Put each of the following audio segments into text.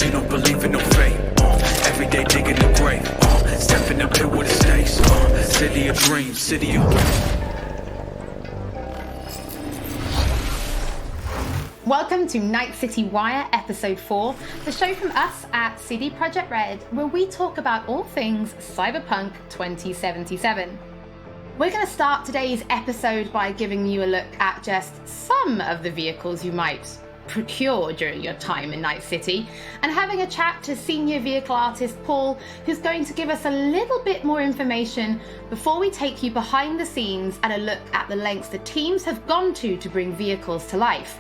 You don't believe in no fate. Every day digging the grave. Step in the pit with the stakes. City of dreams, city of... Welcome to Night City Wire, Episode 4, the show from us at CD Projekt Red, where we talk about all things Cyberpunk 2077. We're going to start today's episode by giving you a look at just some of the vehicles you might procure during your time in Night City, and having a chat to senior vehicle artist Paul, who's going to give us a little bit more information before we take you behind the scenes and a look at the lengths the teams have gone to bring vehicles to life.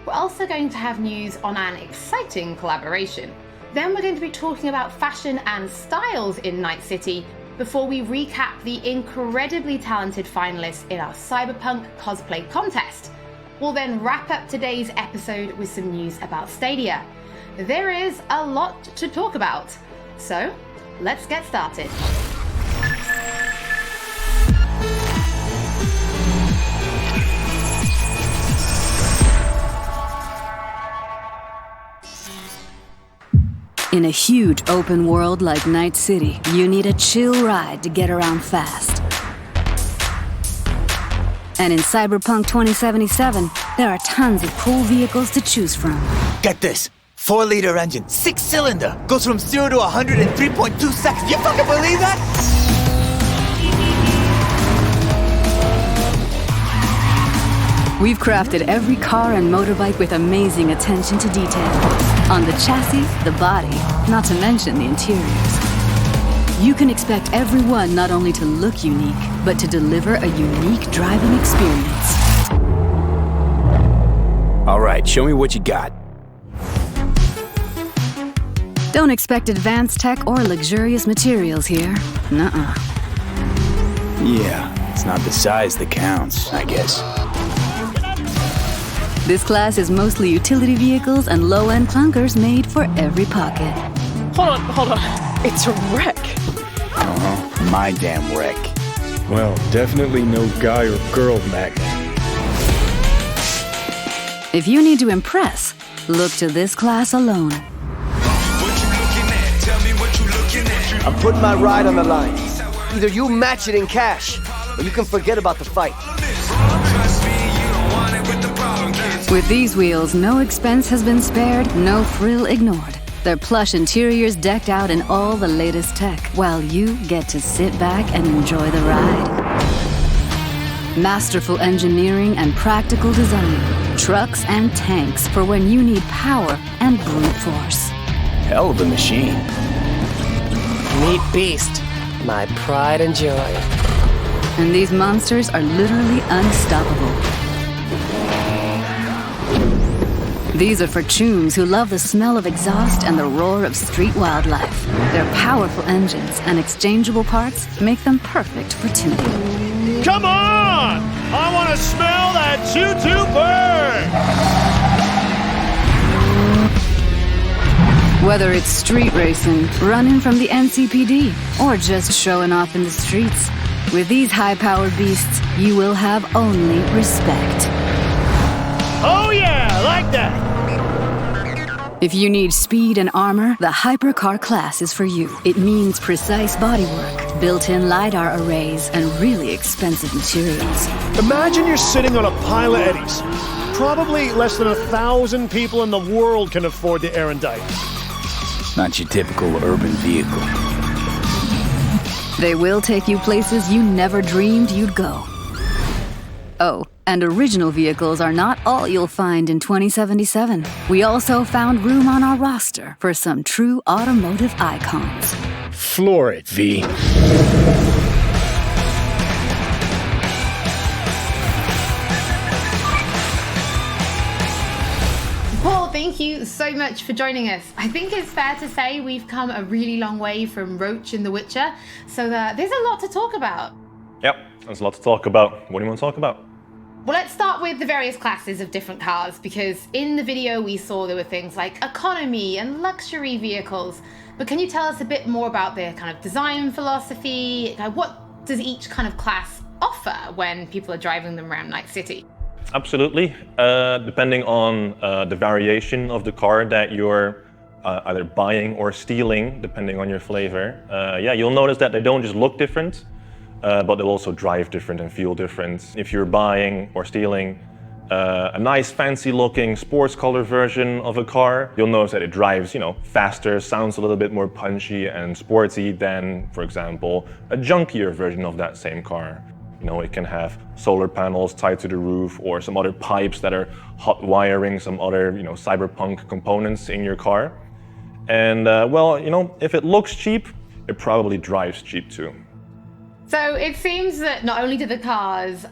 We're also going to have news on an exciting collaboration. Then we're going to be talking about fashion and styles in Night City before we recap the incredibly talented finalists in our Cyberpunk cosplay contest. We'll then wrap up today's episode with some news about Stadia. There is a lot to talk about, so let's get started. In a huge open world like Night City, you need a chill ride to get around fast. And in Cyberpunk 2077, there are tons of cool vehicles to choose from. Get this, 4-liter engine, 6-cylinder, goes from 0 to 100 in 3.2 seconds. You fucking believe that? We've crafted every car and motorbike with amazing attention to detail. On the chassis, the body, not to mention the interiors. You can expect every one not only to look unique, but to deliver a unique driving experience. All right, show me what you got. Don't expect advanced tech or luxurious materials here. Nuh-uh. Yeah, it's not the size that counts, I guess. This class is mostly utility vehicles and low-end clunkers made for every pocket. Hold on. It's a wreck. Uh-huh, my damn wreck. Well, definitely no guy or girl magnet. If you need to impress, look to this class alone. I'm putting my ride on the line. Either you match it in cash, or you can forget about the fight. With these wheels, no expense has been spared, no thrill ignored. Their plush interiors decked out in all the latest tech, while you get to sit back and enjoy the ride. Masterful engineering and practical design. Trucks and tanks for when you need power and brute force. Hell of a machine. Neat beast. My pride and joy. And these monsters are literally unstoppable. These are for chooms who love the smell of exhaust and the roar of street wildlife. Their powerful engines and exchangeable parts make them perfect for tuning. Come on! I want to smell that choo-choo burn! Whether it's street racing, running from the NCPD, or just showing off in the streets, with these high-powered beasts, you will have only respect. Oh yeah, like that! If you need speed and armor, the Hypercar class is for you. It means precise bodywork, built-in LiDAR arrays, and really expensive materials. Imagine you're sitting on a pile of eddies. Probably less than 1,000 people in the world can afford the erendite. Not your typical urban vehicle. They will take you places you never dreamed you'd go. Oh, and original vehicles are not all you'll find in 2077. We also found room on our roster for some true automotive icons. Floor it, V. Paul, thank you so much for joining us. I think it's fair to say we've come a really long way from Roach in The Witcher, so there's a lot to talk about. Yep, there's a lot to talk about. What do you want to talk about? Well, let's start with the various classes of different cars, because in the video we saw there were things like economy and luxury vehicles. But can you tell us a bit more about their kind of design philosophy? What does each kind of class offer when people are driving them around Night City? Absolutely. Depending on the variation of the car that you're either buying or stealing, depending on your flavor, you'll notice that they don't just look different, but they'll also drive different and feel different. If you're buying or stealing a nice fancy looking sports color version of a car, you'll notice that it drives, faster, sounds a little bit more punchy and sporty than, for example, a junkier version of that same car. It can have solar panels tied to the roof or some other pipes that are hot wiring some other, cyberpunk components in your car. And if it looks cheap, it probably drives cheap too. So it seems that not only do the cars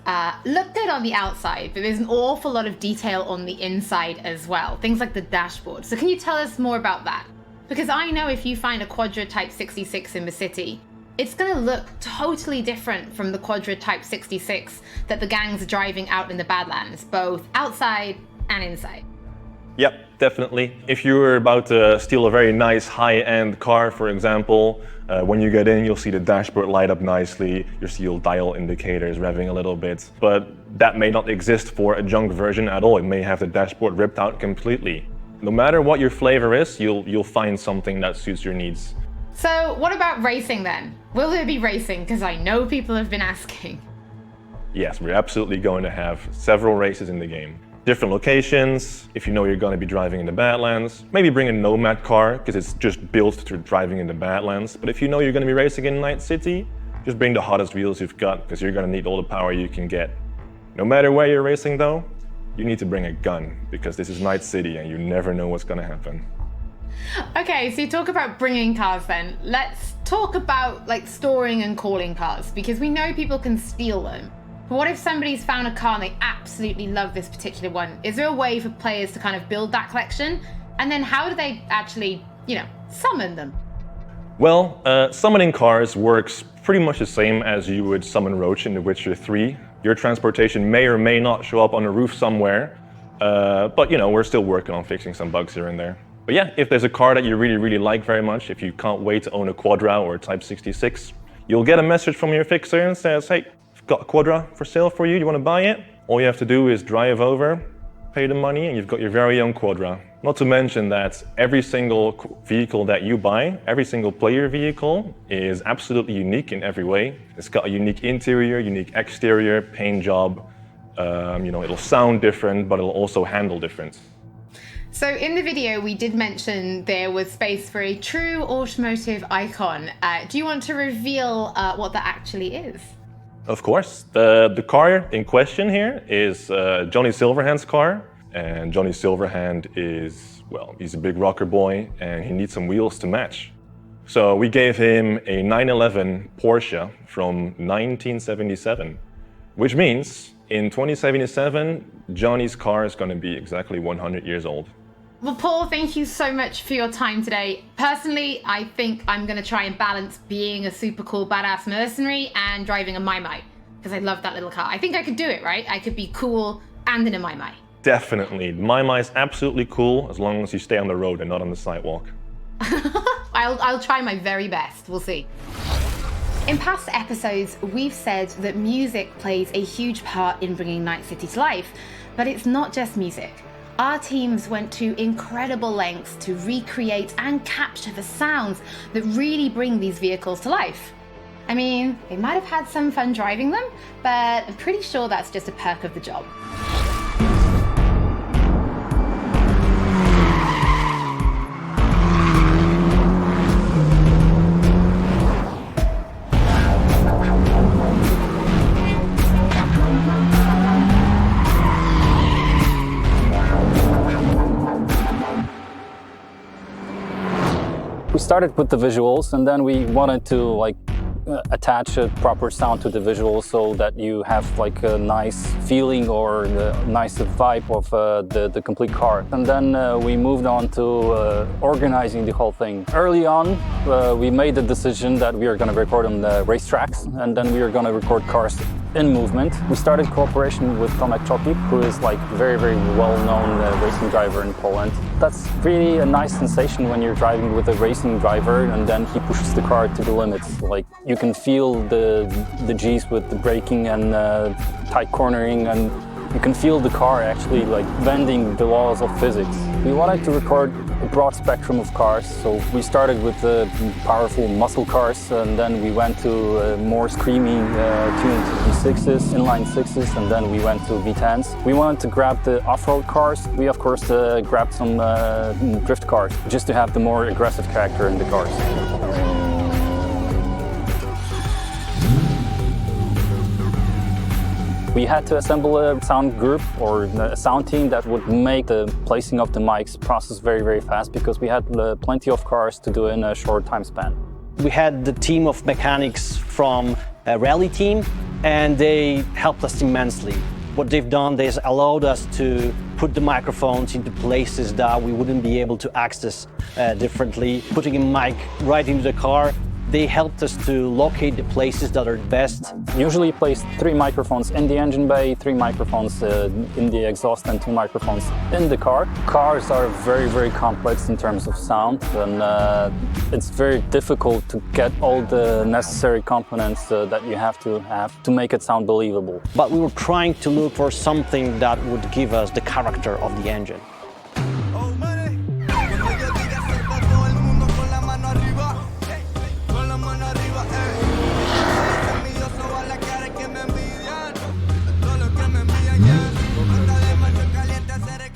look good on the outside, but there's an awful lot of detail on the inside as well. Things like the dashboard. So can you tell us more about that? Because I know if you find a Quadra Type 66 in the city, it's going to look totally different from the Quadra Type 66 that the gangs are driving out in the Badlands, both outside and inside. Yep, definitely. If you're about to steal a very nice high-end car, for example, when you get in, you'll see the dashboard light up nicely, you'll see your dial indicators revving a little bit, but that may not exist for a junk version at all. It may have the dashboard ripped out completely. No matter what your flavor is, you'll find something that suits your needs. So what about racing then? Will there be racing? Because I know people have been asking. Yes, we're absolutely going to have several races in the game. Different locations, if you know you're going to be driving in the Badlands. Maybe bring a Nomad car, because it's just built to driving in the Badlands. But if you know you're going to be racing in Night City, just bring the hottest wheels you've got, because you're going to need all the power you can get. No matter where you're racing though, you need to bring a gun, because this is Night City and you never know what's going to happen. Okay, so you talk about bringing cars then. Let's talk about storing and calling cars, because we know people can steal them. But what if somebody's found a car and they absolutely love this particular one? Is there a way for players to kind of build that collection? And then how do they actually, summon them? Well, summoning cars works pretty much the same as you would summon Roach in The Witcher 3. Your transportation may or may not show up on a roof somewhere, but we're still working on fixing some bugs here and there. But yeah, if there's a car that you really, really like very much, if you can't wait to own a Quadra or a Type 66, you'll get a message from your fixer and says, hey, I've got a Quadra for sale for you, you want to buy it? All you have to do is drive over, pay the money, and you've got your very own Quadra. Not to mention that every single vehicle that you buy, every single player vehicle, is absolutely unique in every way. It's got a unique interior, unique exterior, paint job. It'll sound different, but it'll also handle different. So in the video, we did mention there was space for a true automotive icon. Do you want to reveal what that actually is? Of course. The car in question here is Johnny Silverhand's car. And Johnny Silverhand is, he's a big rocker boy and he needs some wheels to match. So we gave him a 911 Porsche from 1977, which means in 2077, Johnny's car is going to be exactly 100 years old. Well, Paul, thank you so much for your time today. Personally, I think I'm going to try and balance being a super cool badass mercenary and driving a Mai, because I love that little car. I think I could do it, right? I could be cool and in a Mai. Definitely. Mai is absolutely cool as long as you stay on the road and not on the sidewalk. I'll try my very best. We'll see. In past episodes, we've said that music plays a huge part in bringing Night City to life, but it's not just music. Our teams went to incredible lengths to recreate and capture the sounds that really bring these vehicles to life. I mean, they might have had some fun driving them, but I'm pretty sure that's just a perk of the job. We started with the visuals and then we wanted to attach a proper sound to the visuals so that you have a nice feeling or a nice vibe of the complete car. And then we moved on to organizing the whole thing. Early on, we made the decision that we are going to record on the racetracks and then we are going to record cars in movement. We started cooperation with Tomek Choki, who is very, very well-known racing driver in Poland. That's really a nice sensation when you're driving with a racing driver and then he pushes the car to the limits. You can feel the G's with the braking and tight cornering, and You can feel the car actually like bending the laws of physics. We wanted to record a broad spectrum of cars, so we started with the powerful muscle cars, and then we went to more screamy tuned V6s, inline 6s, and then we went to V10s. We wanted to grab the off-road cars. We of course grabbed some drift cars, just to have the more aggressive character in the cars. We had to assemble a sound group or a sound team that would make the placing of the mics process very, very fast, because we had plenty of cars to do in a short time span. We had the team of mechanics from a rally team, and they helped us immensely. What they've done is allowed us to put the microphones into places that we wouldn't be able to access differently. Putting a mic right into the car, they helped us to locate the places that are best. Usually place 3 microphones in the engine bay, 3 microphones in the exhaust, and 2 microphones in the car. Cars are very, very complex in terms of sound, and it's very difficult to get all the necessary components that you have to make it sound believable. But we were trying to look for something that would give us the character of the engine.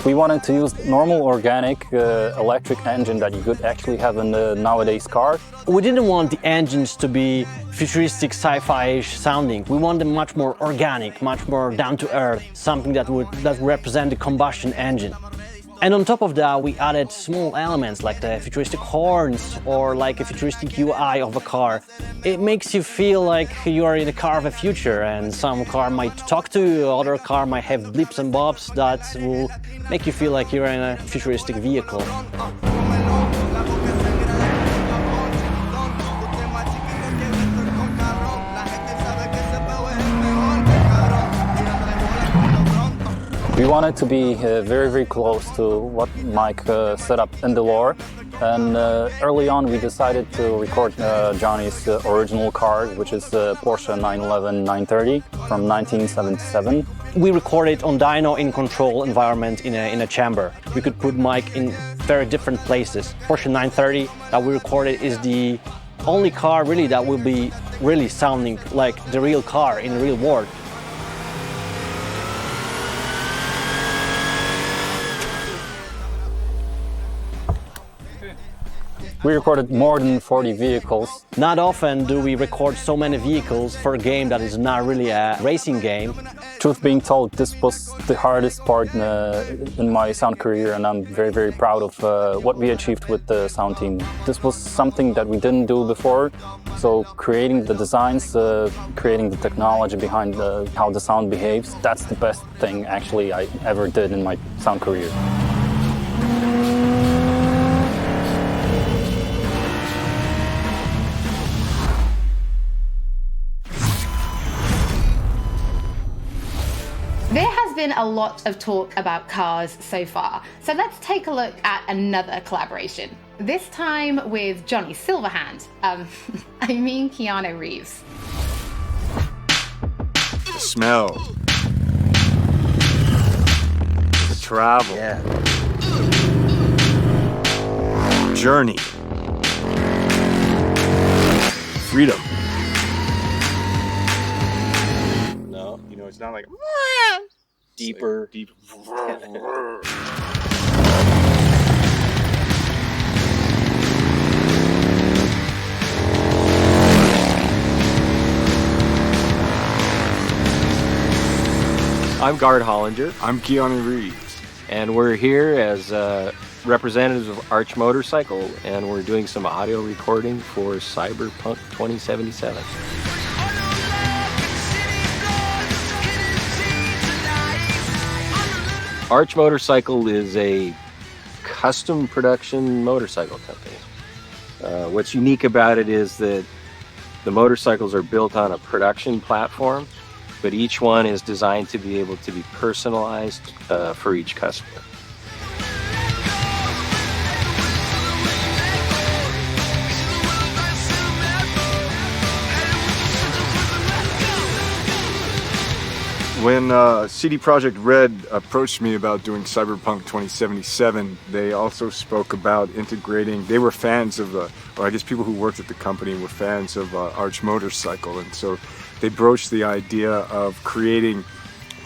We wanted to use normal organic electric engine that you could actually have in the nowadays car. We didn't want the engines to be futuristic sci-fi-ish sounding. We want them much more organic, much more down to earth, something that would represent the combustion engine. And on top of that, we added small elements like the futuristic horns or like a futuristic UI of a car. It makes you feel like you are in a car of the future, and some car might talk to you, other car might have blips and bobs that will make you feel like you're in a futuristic vehicle. We wanted to be very, very close to what Mike set up in the lore, and early on we decided to record Johnny's original car, which is Porsche 911 930 from 1977. We recorded on dyno in control environment in a chamber. We could put Mike in very different places. Porsche 930 that we recorded is the only car really that will be really sounding like the real car in the real world. We recorded more than 40 vehicles. Not often do we record so many vehicles for a game that is not really a racing game. Truth being told, this was the hardest part in my sound career, and I'm very, very proud of what we achieved with the sound team. This was something that we didn't do before, so creating the designs, creating the technology behind how the sound behaves, that's the best thing actually I ever did in my sound career. There has been a lot of talk about cars so far, so let's take a look at another collaboration. This time with Johnny Silverhand. I mean Keanu Reeves. The smell. The travel. Yeah. Journey. Freedom. No, you know, it's not like deeper. Deep. I'm Gard Hollinger. I'm Keanu Reeves. And we're here as representatives of Arch Motorcycle, and we're doing some audio recording for Cyberpunk 2077. Arch Motorcycle is a custom production motorcycle company. What's unique about it is that the motorcycles are built on a production platform, but each one is designed to be able to be personalized for each customer. When CD Projekt Red approached me about doing Cyberpunk 2077, they also spoke about integrating, they were fans of, or I guess people who worked at the company were fans of Arch Motorcycle, and so they broached the idea of creating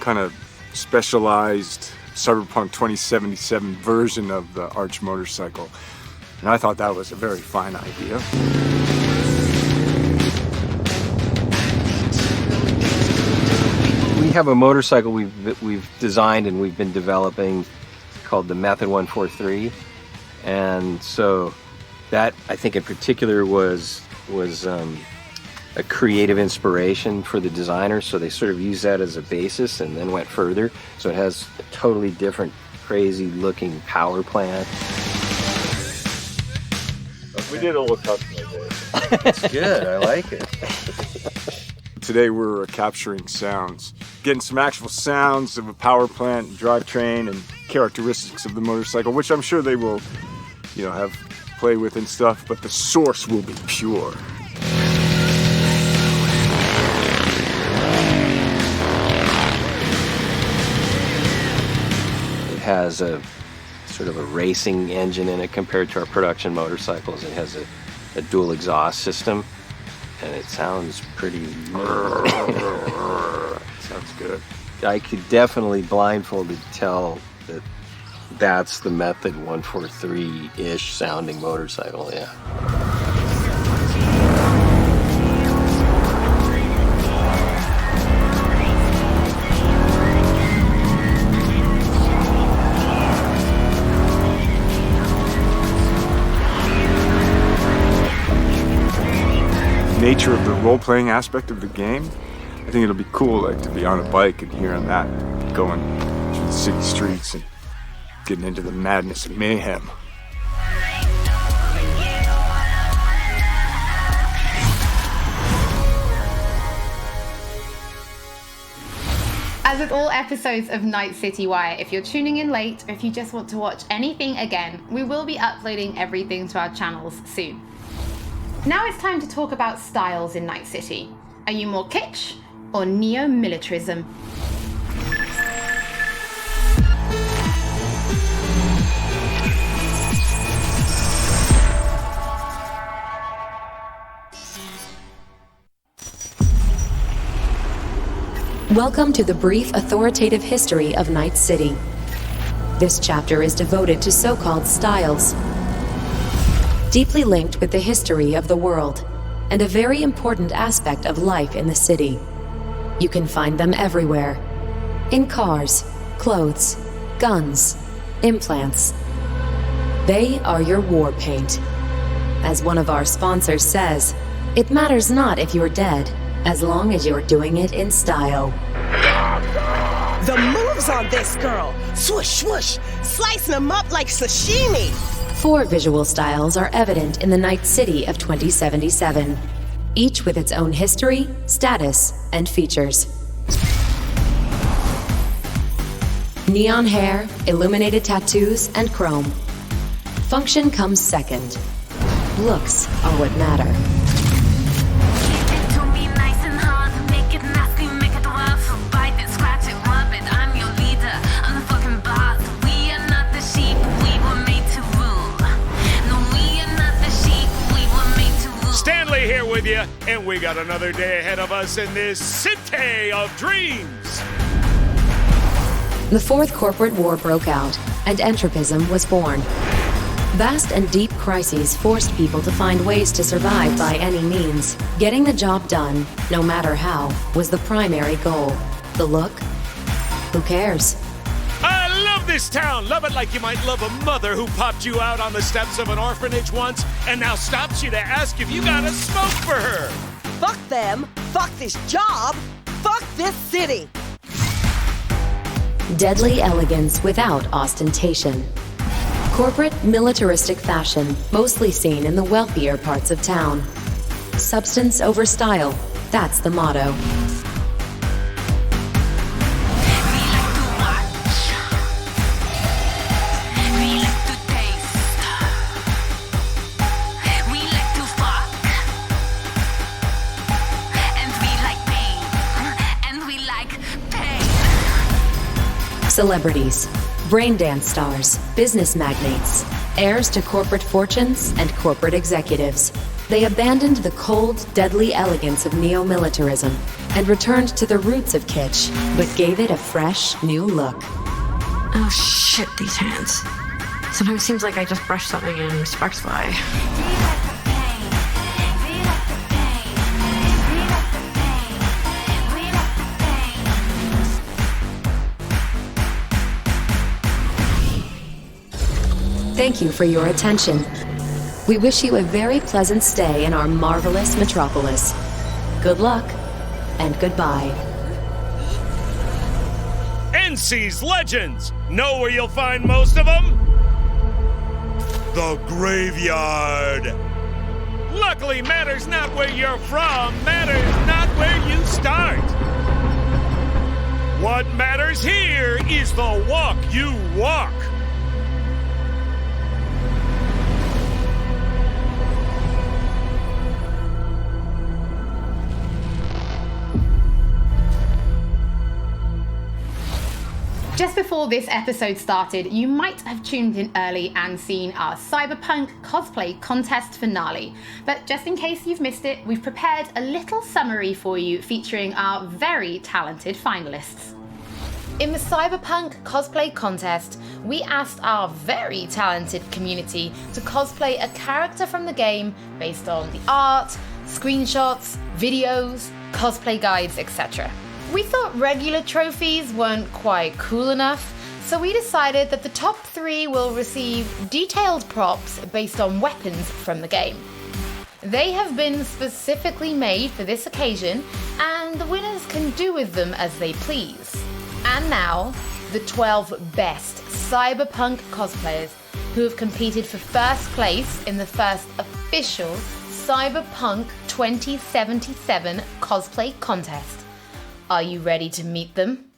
kind of specialized Cyberpunk 2077 version of the Arch Motorcycle. And I thought that was a very fine idea. We have a motorcycle we've designed and we've been developing called the Method 143, and so that I think in particular was a creative inspiration for the designers. So they sort of used that as a basis and then went further. So it has a totally different, crazy-looking power plant. We did a little customization. It's good. I like it. Today we're capturing sounds, getting some actual sounds of a power plant, drivetrain, and characteristics of the motorcycle, which I'm sure they will, have play with and stuff, but the source will be pure. It has a sort of a racing engine in it compared to our production motorcycles. It has a dual exhaust system, and it sounds pretty... Sounds good. I could definitely blindfolded tell that that's the Method 143-ish sounding motorcycle, yeah. Nature of the role-playing aspect of the game, I think it'll be cool, like, to be on a bike and hearing that, going through the city streets and getting into the madness and mayhem. As with all episodes of Night City Wire, if you're tuning in late or if you just want to watch anything again, we will be uploading everything to our channels soon. Now it's time to talk about styles in Night City. Are you more kitsch or neo-militarism? Welcome to the brief authoritative history of Night City. This chapter is devoted to so-called styles, deeply linked with the history of the world, and a very important aspect of life in the city. You can find them everywhere. In cars, clothes, guns, implants. They are your war paint. As one of our sponsors says, it matters not if you're dead, as long as you're doing it in style. The moves on this girl! Swoosh, swoosh! Slicing them up like sashimi! 4 visual styles are evident in the Night City of 2077, each with its own history, status, and features. Neon hair, illuminated tattoos, and chrome. Function comes second. Looks are what matter. Here with you, and we got another day ahead of us in this city of dreams. The Fourth Corporate War broke out, and entropism was born. Vast and deep crises forced people to find ways to survive by any means. Getting the job done, no matter how, was the primary goal. The look? Who cares? I love this town. Love it like you might love a mother who popped you out on the steps of an orphanage once and now stops you to ask if you got a smoke for her. Fuck them, fuck this job, fuck this city. Deadly elegance without ostentation. Corporate militaristic fashion, mostly seen in the wealthier parts of town. Substance over style, that's the motto. celebrities, braindance stars, business magnates, heirs to corporate fortunes, and corporate executives. They abandoned the cold, deadly elegance of neo-militarism and returned to the roots of kitsch, but gave it a fresh, new look. Oh shit, these hands. Sometimes it seems like I just brushed something and sparks fly. Thank you for your attention. We wish you a very pleasant stay in our marvelous metropolis. Good luck, and goodbye. NC's Legends! Know where you'll find most of them? The graveyard! Luckily, matters not where you're from, matters not where you start. What matters here is the walk you walk. Just before this episode started, you might have tuned in early and seen our Cyberpunk cosplay contest finale. But just in case you've missed it, we've prepared a little summary for you featuring our very talented finalists. In the Cyberpunk cosplay contest, we asked our very talented community to cosplay a character from the game based on the art, screenshots, videos, cosplay guides, etc. We thought regular trophies weren't quite cool enough, so we decided that the top 3 will receive detailed props based on weapons from the game. They have been specifically made for this occasion, and the winners can do with them as they please. And now, the 12 best Cyberpunk cosplayers who have competed for first place in the first official Cyberpunk 2077 cosplay contest. Are you ready to meet them?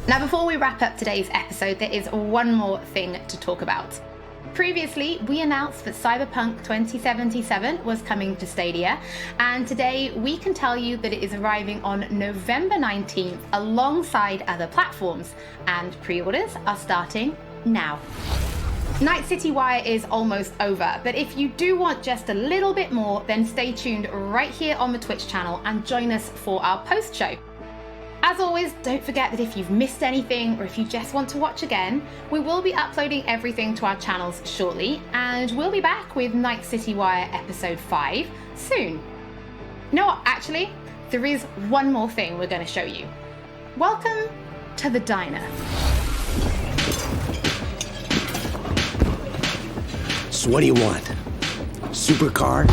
Now, before we wrap up today's episode, there is one more thing to talk about. Previously, we announced that Cyberpunk 2077 was coming to Stadia, and today we can tell you that it is arriving on November 19th alongside other platforms, and pre-orders are starting now. Night City Wire is almost over, but if you do want just a little bit more, then stay tuned right here on the Twitch channel and join us for our post-show. As always, don't forget that if you've missed anything or if you just want to watch again, we will be uploading everything to our channels shortly, and we'll be back with Night City Wire Episode 5 soon. No, actually, there is one more thing we're going to show you. Welcome to the diner. So what do you want? Supercar?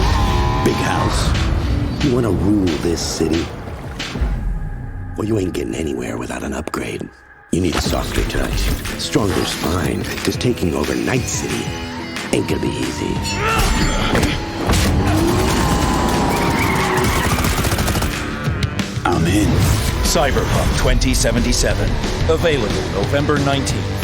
Big house? You want to rule this city? Well, you ain't getting anywhere without an upgrade. You need a softer touch, stronger spine, because taking over Night City ain't gonna be easy. I'm in. Cyberpunk 2077. Available November 19th.